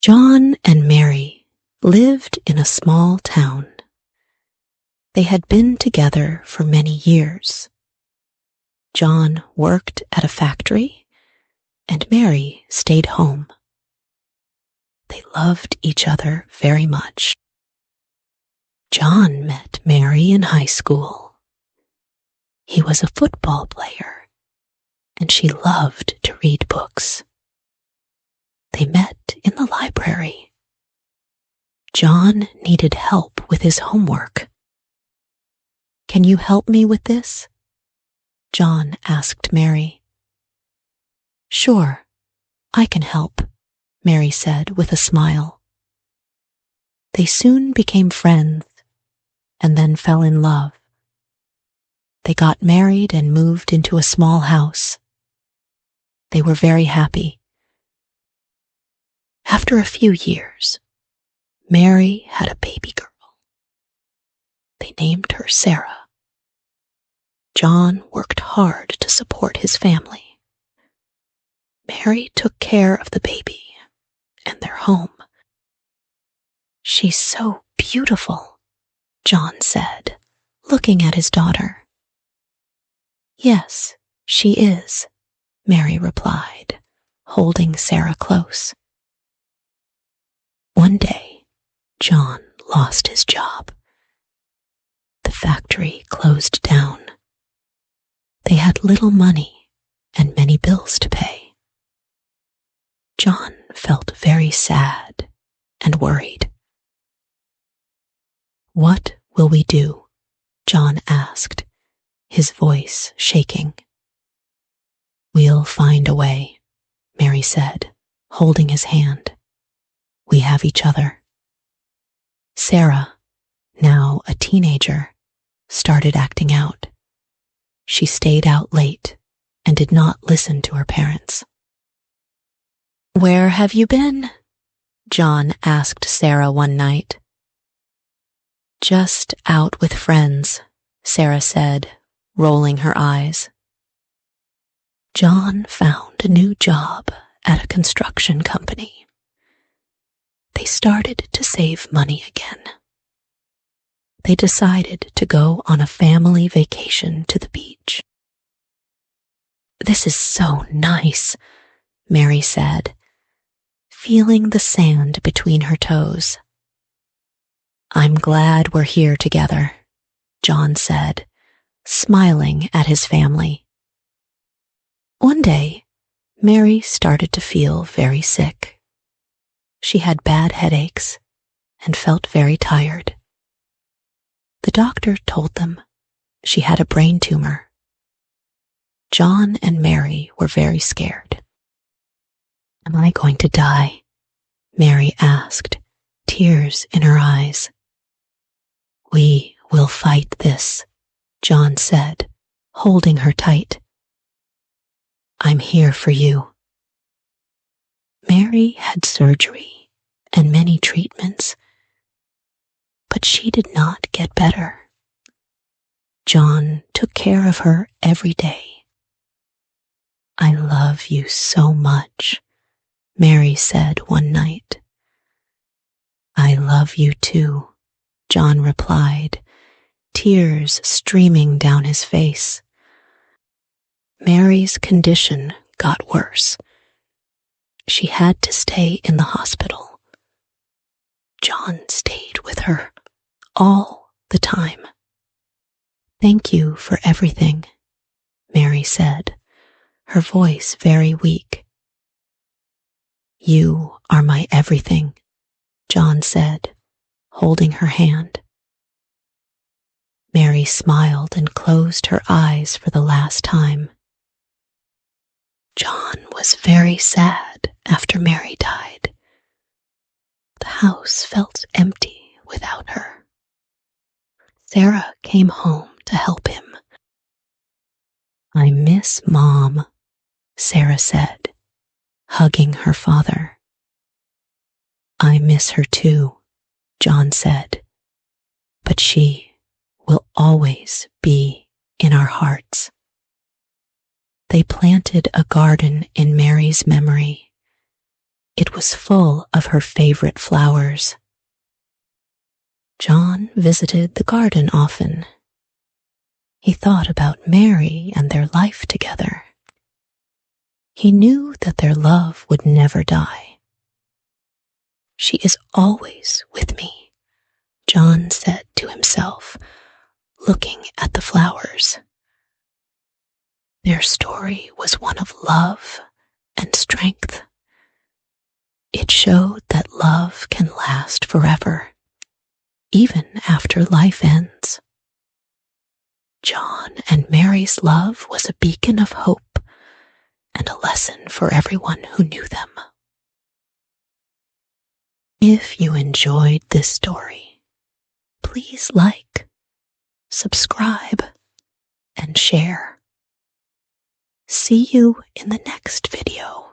John and Mary lived in a small town. They had been together for many years. John worked at a factory, and Mary stayed home. They loved each other very much. John met Mary in high school. He was a football player, and she loved to read books. They met in the library. John needed help with his homework. "Can you help me with this?" John asked Mary. "Sure, I can help," Mary said with a smile. They soon became friends and then fell in love. They got married and moved into a small house. They were very happy. After a few years, Mary had a baby girl. They named her Sarah. John worked hard to support his family. Mary took care of the baby and their home. "She's so beautiful," John said, looking at his daughter. "Yes, she is," Mary replied, holding Sarah close. One day, John lost his job. The factory closed down. They had little money and many bills to pay. John felt very sad and worried. "What will we do?" John asked, his voice shaking. "We'll find a way," Mary said, holding his hand. "We have each other." Sarah, now a teenager, started acting out. She stayed out late and did not listen to her parents. "Where have you been?" John asked Sarah one night. "Just out with friends," Sarah said, rolling her eyes. John found a new job at a construction company. They started to save money again. They decided to go on a family vacation to the beach. "This is so nice," Mary said, feeling the sand between her toes. "I'm glad we're here together," John said, smiling at his family. One day, Mary started to feel very sick. She had bad headaches and felt very tired. The doctor told them she had a brain tumor. John and Mary were very scared. "Am I going to die?" Mary asked, tears in her eyes. "We will fight this," John said, holding her tight. "I'm here for you." Mary had surgery and many treatments, but she did not get better. John took care of her every day. "I love you so much," Mary said one night. "I love you too," John replied, tears streaming down his face. Mary's condition got worse. She had to stay in the hospital. John stayed with her all the time. "Thank you for everything," Mary said, her voice very weak. "You are my everything," John said, holding her hand. Mary smiled and closed her eyes for the last time. John was very sad after Mary died. The house felt empty without her. Sarah came home to help him. "I miss Mom," Sarah said, hugging her father. "I miss her too," John said, "but she will always be in our hearts." They planted a garden in Mary's memory It was full of her favorite flowers. John visited the garden often. He thought about Mary and their life together. He knew that their love would never die. "She is always with me," John said to himself, looking at the flowers. Their story was one of love and strength. It showed that love can last forever, even after life ends. John and Mary's love was a beacon of hope and a lesson for everyone who knew them. If you enjoyed this story, please like, subscribe, and share. See you in the next video.